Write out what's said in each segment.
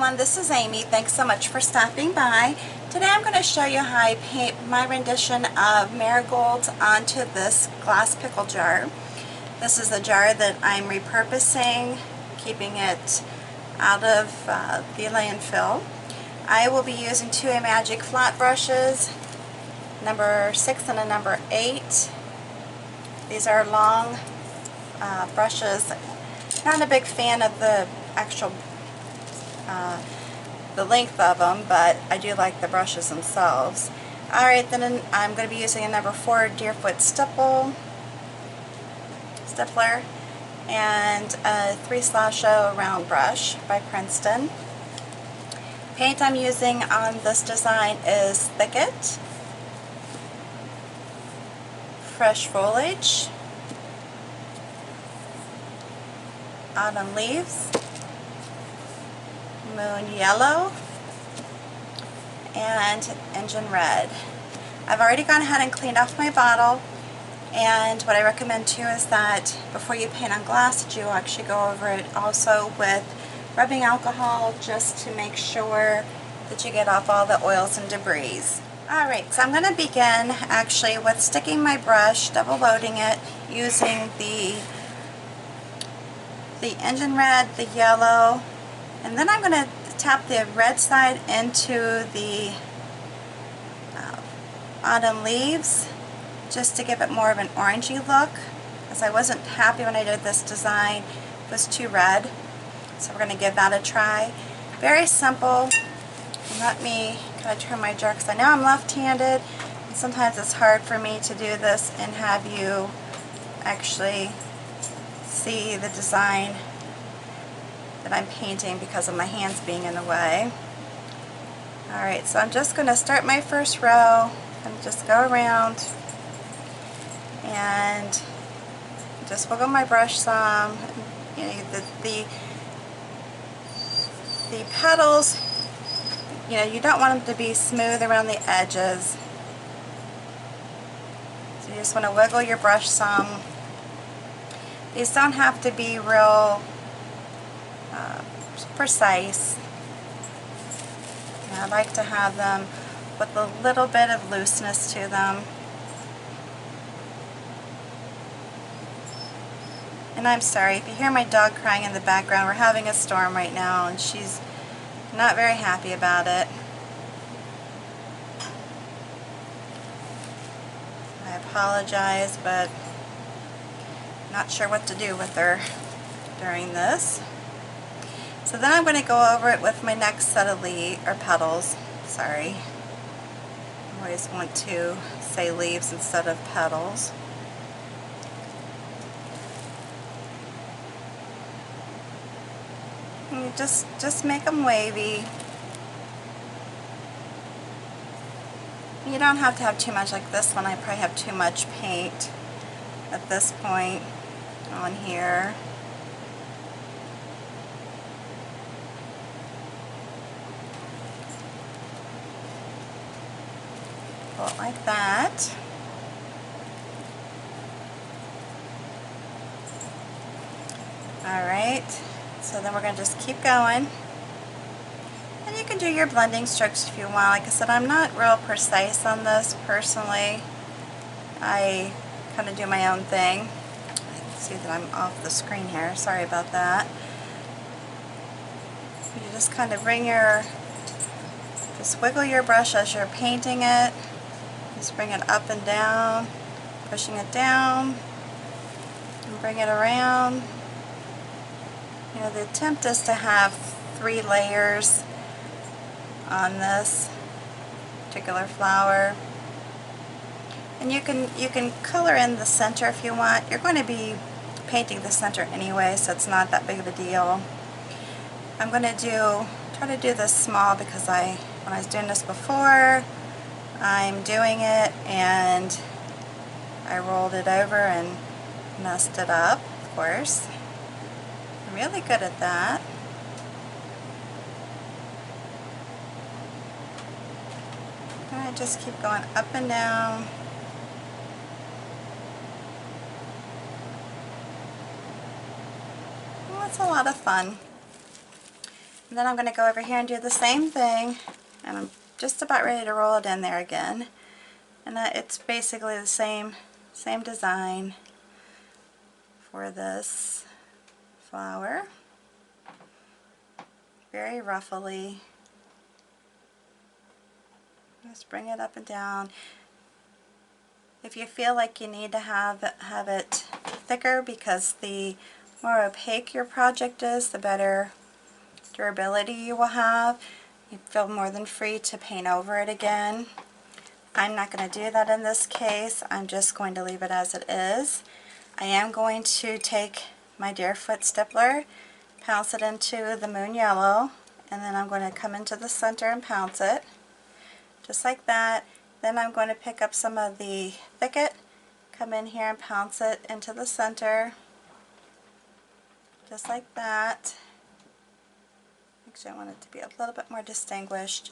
everyone, this is Amy. Thanks so much for stopping by. Today I'm going to show you how I paint my rendition of Marigold onto this glass pickle jar. This is a jar that I'm repurposing, keeping it out of the landfill. I will be using two Magic flat brushes, number 6 and a number 8. These are long brushes. Not a big fan of the actual the length of them, but I do like the brushes themselves. Alright, then I'm going to be using a number 4 Deerfoot Stippler and a 3/0 round brush by Princeton. Paint I'm using on this design is Thicket, Fresh Foliage, Autumn Leaves, Moon Yellow, and Engine Red. I've already gone ahead and cleaned off my bottle, and what I recommend too is that before you paint on glass that you actually go over it also with rubbing alcohol, just to make sure that you get off all the oils and debris. Alright, so I'm going to begin actually with sticking my brush, double loading it, using the Engine Red, the yellow, and then I'm going to tap the red side into the Autumn Leaves, just to give it more of an orangey look, as I wasn't happy when I did this design. It was too red, so we're going to give that a try. Very simple. Let me kind of turn my jar, because I know I'm left-handed, and sometimes it's hard for me to do this and have you actually see the design that I'm painting because of my hands being in the way. Alright, so I'm just going to start my first row and just go around and just wiggle my brush some. You know, the petals, you know, you don't want them to be smooth around the edges. So you just want to wiggle your brush some. These don't have to be real precise. And I like to have them with a little bit of looseness to them. And I'm sorry if you hear my dog crying in the background. We're having a storm right now and she's not very happy about it. I apologize, but not sure what to do with her during this. So then I'm going to go over it with my next set of petals. Sorry. I always want to say leaves instead of petals. And you just make them wavy. You don't have to have too much like this one. I probably have too much paint at this point on here. Pull it like that. Alright, so then we're going to just keep going. And you can do your blending strokes if you want. Like I said, I'm not real precise on this personally. I kind of do my own thing. I see that I'm off the screen here. Sorry about that. You just kind of just wiggle your brush as you're painting it. Just bring it up and down, pushing it down, and bring it around. You know, the attempt is to have 3 layers on this particular flower. And you can color in the center if you want. You're going to be painting the center anyway, so it's not that big of a deal. I'm going to try to do this small because when I was doing this before, I'm doing it and I rolled it over and messed it up, of course. I'm really good at that. And I just keep going up and down. Well, it's a lot of fun. And then I'm going to go over here and do the same thing, and I'm just about ready to roll it in there again. And it's basically the same design for this flower. Very ruffly. Just bring it up and down. If you feel like you need to have it thicker, because the more opaque your project is, the better durability you will have, you feel more than free to paint over it again. I'm not going to do that in this case. I'm just going to leave it as it is. I am going to take my Deerfoot Stippler, pounce it into the moon yellow, and then I'm going to come into the center and pounce it, just like that. Then I'm going to pick up some of the Thicket, come in here and pounce it into the center, just like that. Actually, I want it to be a little bit more distinguished.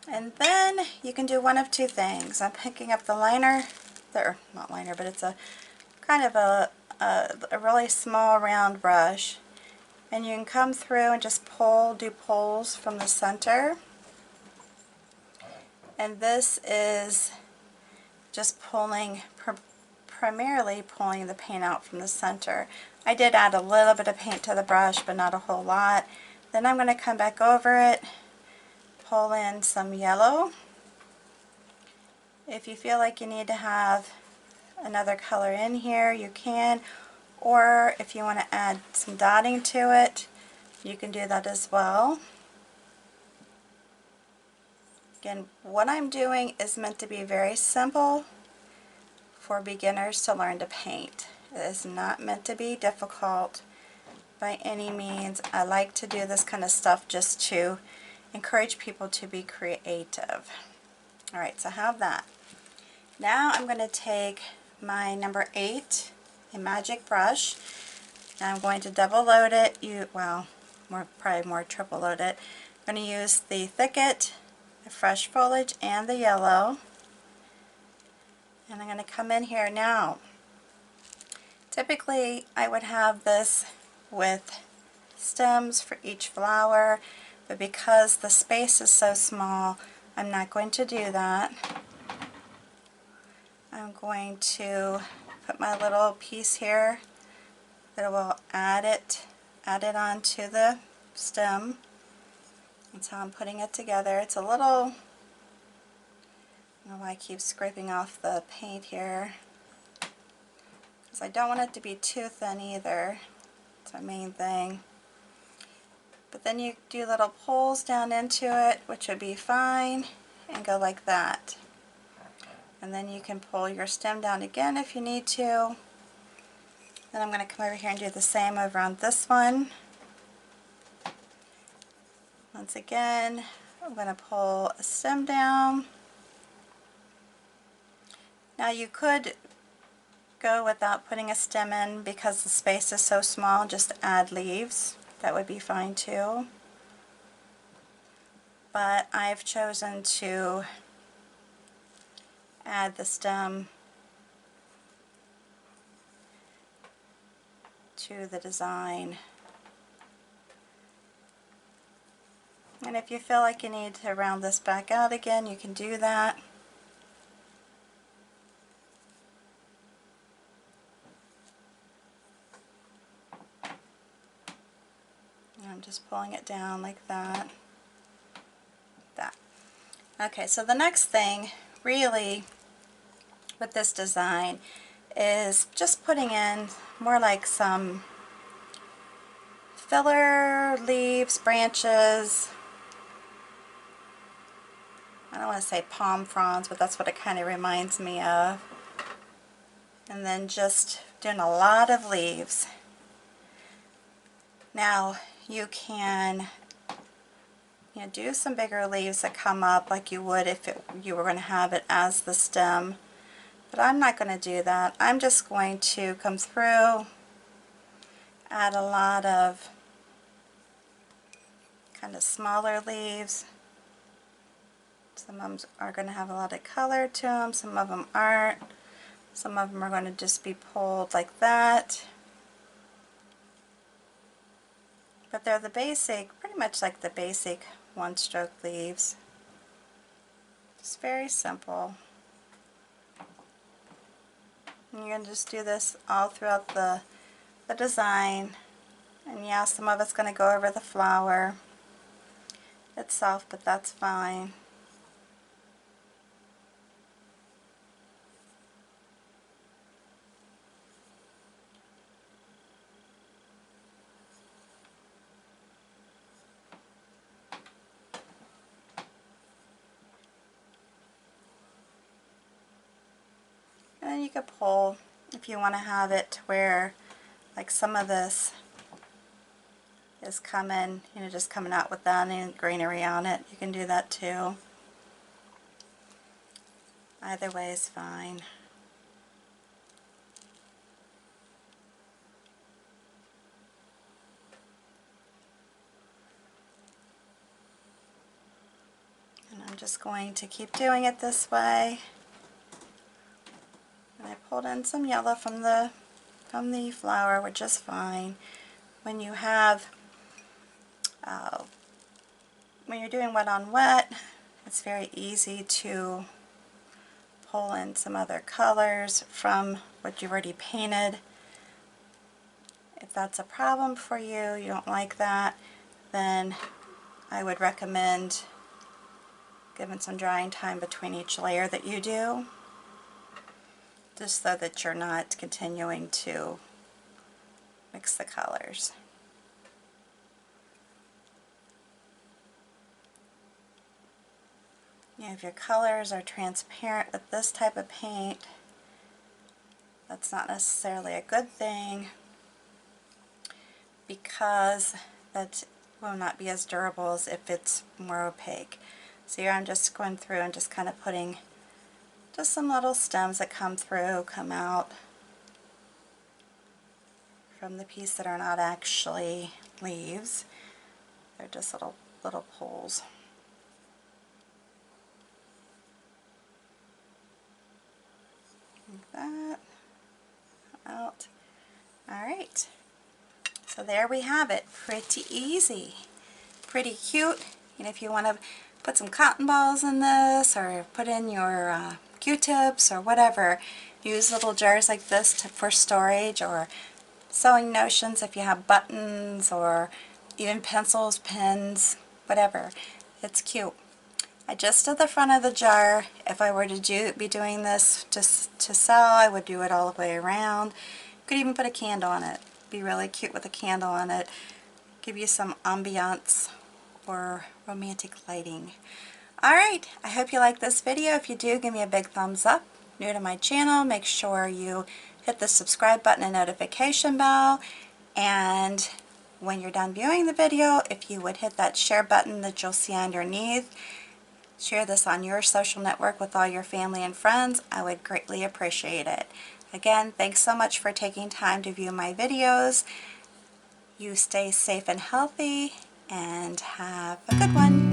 And then you can do one of two things. I'm picking up the liner, or not liner, but it's a kind of a really small round brush. And you can come through and just do pulls from the center. And this is just primarily pulling the paint out from the center. I did add a little bit of paint to the brush, but not a whole lot. Then I'm going to come back over it, pull in some yellow. If you feel like you need to have another color in here, you can. Or if you want to add some dotting to it, you can do that as well. Again, what I'm doing is meant to be very simple for beginners to learn to paint. It is not meant to be difficult by any means. I like to do this kind of stuff just to encourage people to be creative. Alright, so I have that. Now I'm going to take my number 8, a magic brush, and I'm going to double load it. Probably more triple load it. I'm going to use the Thicket, the fresh foliage, and the yellow. And I'm going to come in here now. Typically I would have this with stems for each flower, but because the space is so small, I'm not going to do that. I'm going to put my little piece here that will add it onto the stem. That's how I'm putting it together. It's a little, I don't know why I keep scraping off the paint here, because I don't want it to be too thin either. It's my main thing. But then you do little pulls down into it, which would be fine, and go like that. And then you can pull your stem down again if you need to. Then I'm going to come over here and do the same over on this one. Once again, I'm going to pull a stem down. Now you could go without putting a stem in because the space is so small, just add leaves. That would be fine too. But I've chosen to add the stem to the design. And if you feel like you need to round this back out again, you can do that. And I'm just pulling it down like that. Okay, so the next thing really with this design is just putting in more like some filler leaves, branches. I don't want to say palm fronds, but that's what it kind of reminds me of. And then just doing a lot of leaves. Now you can do some bigger leaves that come up like you would if you were going to have it as the stem. But I'm not going to do that. I'm just going to come through, add a lot of kind of smaller leaves. Some of them are going to have a lot of color to them, some of them aren't. Some of them are going to just be pulled like that. But they're pretty much like the basic one-stroke leaves. It's very simple. And you're going to just do this all throughout the design. And yeah, some of it's going to go over the flower itself, but that's fine. And then you could pull if you want to have it to where like some of this is coming, just coming out without any greenery on it. You can do that too. Either way is fine. And I'm just going to keep doing it this way. And I pulled in some yellow from the flower, which is fine. When you have when you're doing wet on wet, it's very easy to pull in some other colors from what you've already painted. If that's a problem for you, you don't like that, then I would recommend giving some drying time between each layer that you do, just so that you're not continuing to mix the colors. If your colors are transparent with this type of paint, that's not necessarily a good thing, because that will not be as durable as if it's more opaque. So here I'm just going through and just kind of putting just some little stems that come through, come out from the piece that are not actually leaves. They're just little poles. Like that. Out. Alright. So there we have it. Pretty easy. Pretty cute. If you want to put some cotton balls in this, or put in your Q-tips or whatever, use little jars like this for storage, or sewing notions if you have buttons, or even pencils, pens, whatever. It's cute. I just did the front of the jar. If I were to be doing this just to sell, I would do it all the way around. You could even put a candle on it. Be really cute with a candle on it. Give you some ambiance or romantic lighting. Alright, I hope you like this video. If you do, give me a big thumbs up. New to my channel, make sure you hit the subscribe button and notification bell. And when you're done viewing the video, if you would hit that share button that you'll see underneath. Share this on your social network with all your family and friends. I would greatly appreciate it. Again, thanks so much for taking time to view my videos. You stay safe and healthy, and have a good one.